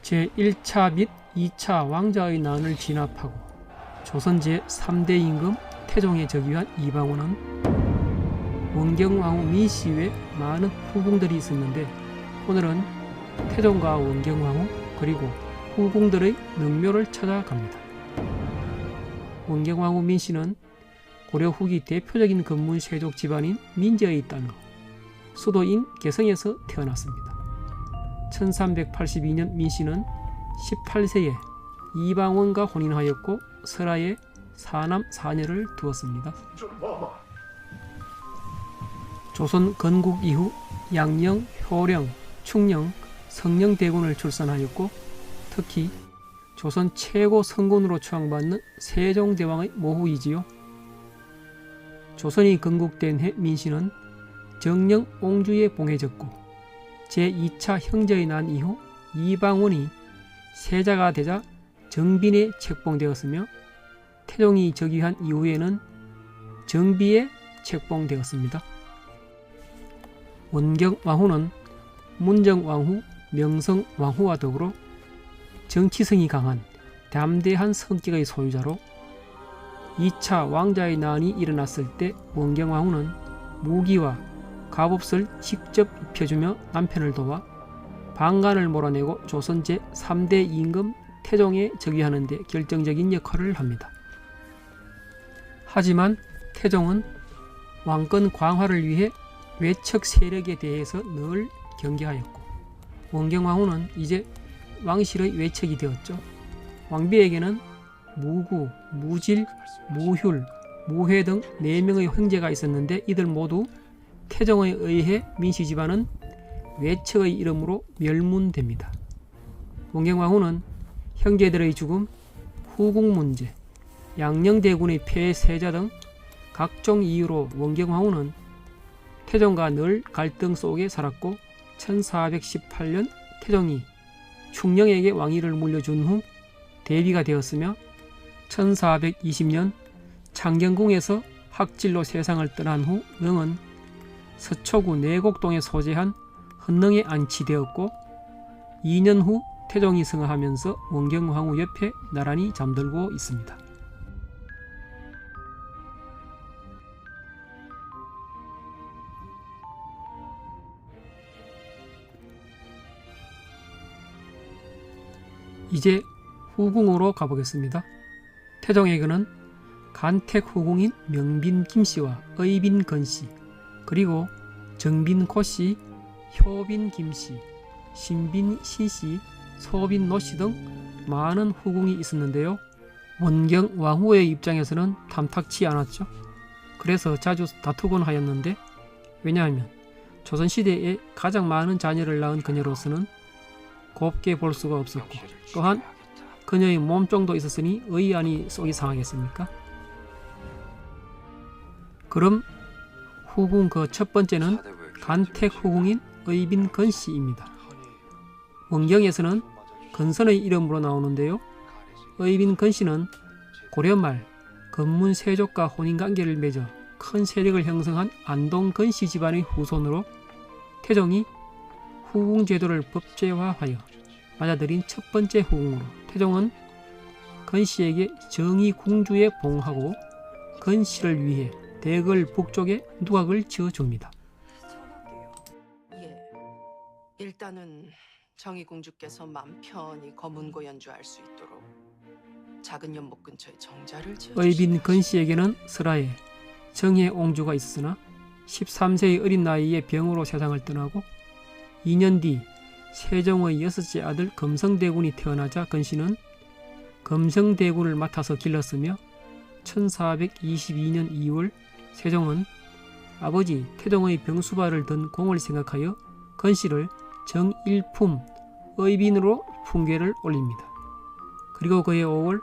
제1차 및 2차 왕자의 난을 진압하고 조선 제3대 임금 태종에 즉위한 이방원은 원경왕후 민씨 외 많은 후궁들이 있었는데, 오늘은 태종과 원경왕후 그리고 후궁들의 능묘를 찾아갑니다. 원경왕후 민씨는 고려 후기 대표적인 근문세족 집안인 민제의 딸로 수도인 개성에서 태어났습니다. 1382년 민씨는 18세에 이방원과 혼인하였고 설하에 사남 사녀를 두었습니다. 조선 건국 이후 양령, 효령, 충령, 성령대군을 출산하였고 특히 조선 최고 성군으로 추앙받는 세종대왕의 모후이지요. 조선이 건국된 해 민씨는 정령 옹주에 봉해졌고 제2차 형제의 난 이후 이방원이 세자가 되자 정빈에 책봉되었으며 태종이 즉위한 이후에는 정비에 책봉되었습니다. 원경왕후는 문정왕후, 명성왕후와 더불어 정치성이 강한 담대한 성격의 소유자로 2차 왕자의 난이 일어났을 때 원경왕후는 무기와 갑옷을 직접 입혀주며 남편을 도와 반간을 몰아내고 조선 제3대 임금 태종에 즉위하는 데 결정적인 역할을 합니다. 하지만 태종은 왕권 강화를 위해 외척 세력에 대해서 늘 경계하였고 원경왕후는 이제 왕실의 외척이 되었죠. 왕비에게는 무구, 무질, 무휼, 무회 등 4명의 형제가 있었는데 이들 모두 태종에 의해 민씨 집안은 외척의 이름으로 멸문됩니다. 원경왕후는 형제들의 죽음, 후궁 문제, 양녕대군의 폐세자 등 각종 이유로 원경왕후는 태종과 늘 갈등 속에 살았고 1418년 태종이 충령에게 왕위를 물려준 후 대비가 되었으며 1420년 창경궁에서 학질로 세상을 떠난 후 응은 서초구 내곡동에 소재한 헌능에 안치되었고 2년 후 태종이 승하하면서 원경왕후 옆에 나란히 잠들고 있습니다. 이제 후궁으로 가보겠습니다. 태종에게는 간택 후궁인 명빈 김씨와 의빈 건씨, 그리고 정빈 고씨, 효빈 김씨, 신빈 신씨, 소빈 노씨 등 많은 후궁이 있었는데요. 원경 왕후의 입장에서는 탐탁치 않았죠. 그래서 자주 다투곤 하였는데, 왜냐하면 조선시대에 가장 많은 자녀를 낳은 그녀로서는 곱게 볼 수가 없었고, 또한 그녀의 몸종도 있었으니 의안이 속이 상하겠습니까? 그럼 후궁 그 첫 번째는 간택 후궁인 의빈 건씨입니다. 원경에서는 건선의 이름으로 나오는데요. 의빈 건씨는 고려 말 건문세족과 혼인관계를 맺어 큰 세력을 형성한 안동 건씨 집안의 후손으로 태종이 후궁 제도를 법제화하여 맞아들인 첫 번째 후궁으로 태종은 건씨에게 정의 궁주에 봉하고 건씨를 위해 대걸 북쪽에 누각을 지어줍니다. 예, 일단은 정의공주께서 맘 편히 검은고 연주할 수 있도록 작은 연못 근처에 정자를 지어주시죠. 의빈 건씨에게는 설하에 정의 옹주가 있었으나 13세의 어린 나이에 병으로 세상을 떠나고 2년 뒤 세종의 6째 아들 검성대군이 태어나자 건씨는 검성대군을 맡아서 길렀으며 1422년 2월 세종은 아버지 태종의 병수발을 든 공을 생각하여 건씨를 정일품 의빈으로 풍계를 올립니다. 그리고 그해 5월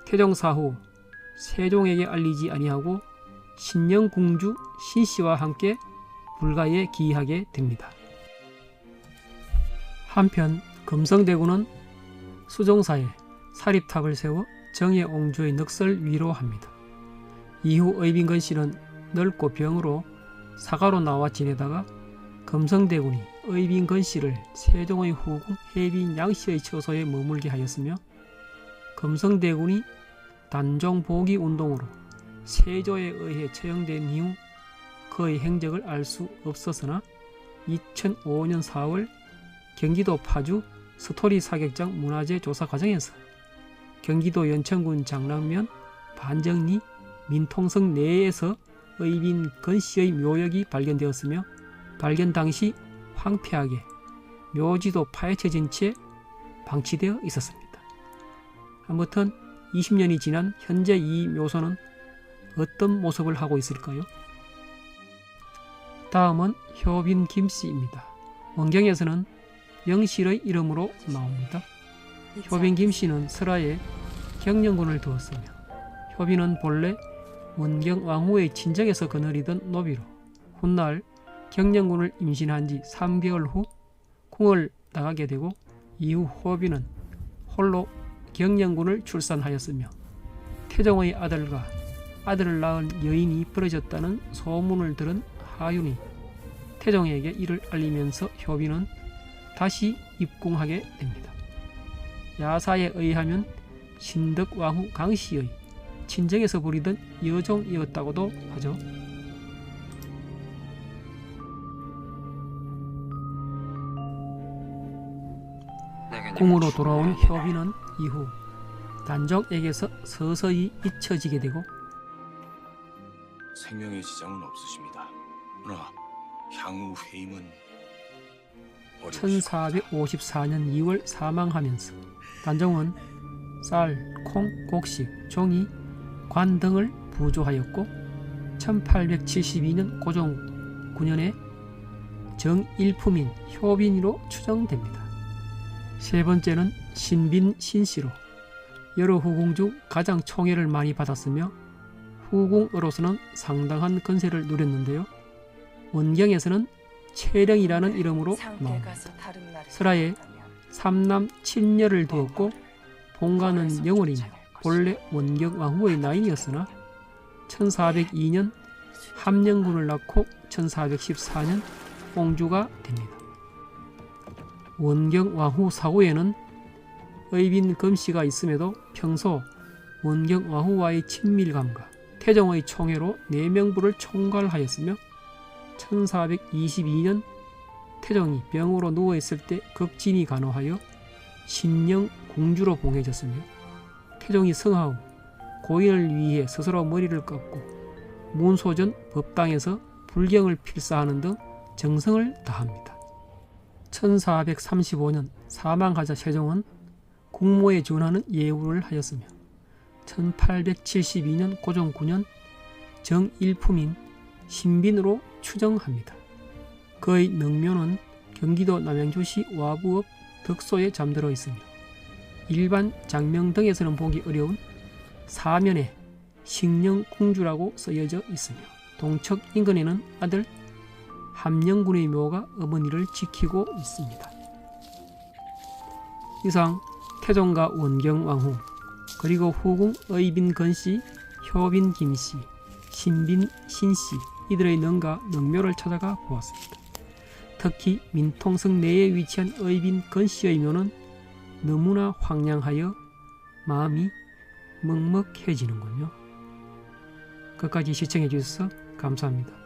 태종 사후 세종에게 알리지 아니하고 신영궁주 신씨와 함께 불가에 기하게 됩니다. 한편 검성대군은 수종사에 사립탑을 세워 정예옹주의 넋을 위로합니다. 이후 의빈 건씨는 늙고 병으로 사가로 나와 지내다가 검성대군이 의빈 건씨를 세종의 후궁 혜빈 양씨의 처소에 머물게 하였으며 금성대군이 단종보기 운동으로 세조에 의해 처형된 이후 그의 행적을 알 수 없었으나 2005년 4월 경기도 파주 스토리 사격장 문화재 조사 과정에서 경기도 연천군 장랑면 반정리 민통성 내에서 의빈 건씨의 묘역이 발견되었으며 발견 당시 황폐하게 묘지도 파헤쳐진 채 방치되어 있었습니다. 아무튼 20년이 지난 현재 이 묘소는 어떤 모습을 하고 있을까요? 다음은 효빈 김씨입니다. 원경에서는 영실의 이름으로 나옵니다. 효빈 김씨는 설하에 경영군을 두었으며 효빈은 본래 원경 왕후의 친정에서 거느리던 노비로 훗날 경영군을 임신한 지 3개월 후 궁을 나가게 되고 이후 효빈은 홀로 경영군을 출산하였으며 태종의 아들과 아들을 낳은 여인이 벌어졌다는 소문을 들은 하윤이 태종에게 이를 알리면서 효빈은 다시 입궁하게 됩니다. 야사에 의하면 신덕왕후 강씨의 친정에서 부리던 여종이었다고도 하죠. 궁으로 돌아온 효빈은 이후 단종에게서 서서히 잊혀지게 되고 생명의 지장은 없으십니다. 그러나 향후 회임은 1454년 2월 사망하면서 단종은 쌀, 콩, 곡식, 종이, 관 등을 부조하였고 1872년 고종 9년에 정일품인 효빈이로 추정됩니다. 세 번째는 신빈 신씨로 여러 후궁 중 가장 총애를 많이 받았으며 후궁으로서는 상당한 건세를 누렸는데요. 원경에서는 채령이라는 이름으로 나옵니다. 설하에 3남 7녀를 두었고 본가는 영월이며 본래 원경 왕후의 나인이었으나 1402년 함령군을 낳고 1414년 옹주가 됩니다. 원경 왕후 사후에는 의빈 검씨가 있음에도 평소 원경 왕후와의 친밀감과 태종의 총애로 4명부를 총괄하였으며 1422년 태종이 병으로 누워있을 때 극진이 간호하여 신령 궁주로 봉해졌으며 태종이 성하 후 고인을 위해 스스로 머리를 깎고 문소전 법당에서 불경을 필사하는 등 정성을 다합니다. 1435년 사망하자 세종은 국모에 준하는 예우를 하였으며 1872년 고종 9년 정일품인 신빈으로 추정합니다. 그의 능묘는 경기도 남양주시 와부읍 덕소에 잠들어 있으며 일반 장명 등에서는 보기 어려운 사면에 식령궁주라고 쓰여져 있으며 동척 인근에는 아들 함령군의 묘가 어머니를 지키고 있습니다. 이상 태종과 원경 왕후 그리고 후궁 의빈 건씨, 효빈 김씨, 신빈 신씨 이들의 능가 능묘를 찾아가 보았습니다. 특히 민통성 내에 위치한 의빈 건씨의 묘는 너무나 황량하여 마음이 먹먹해지는군요. 끝까지 시청해 주셔서 감사합니다.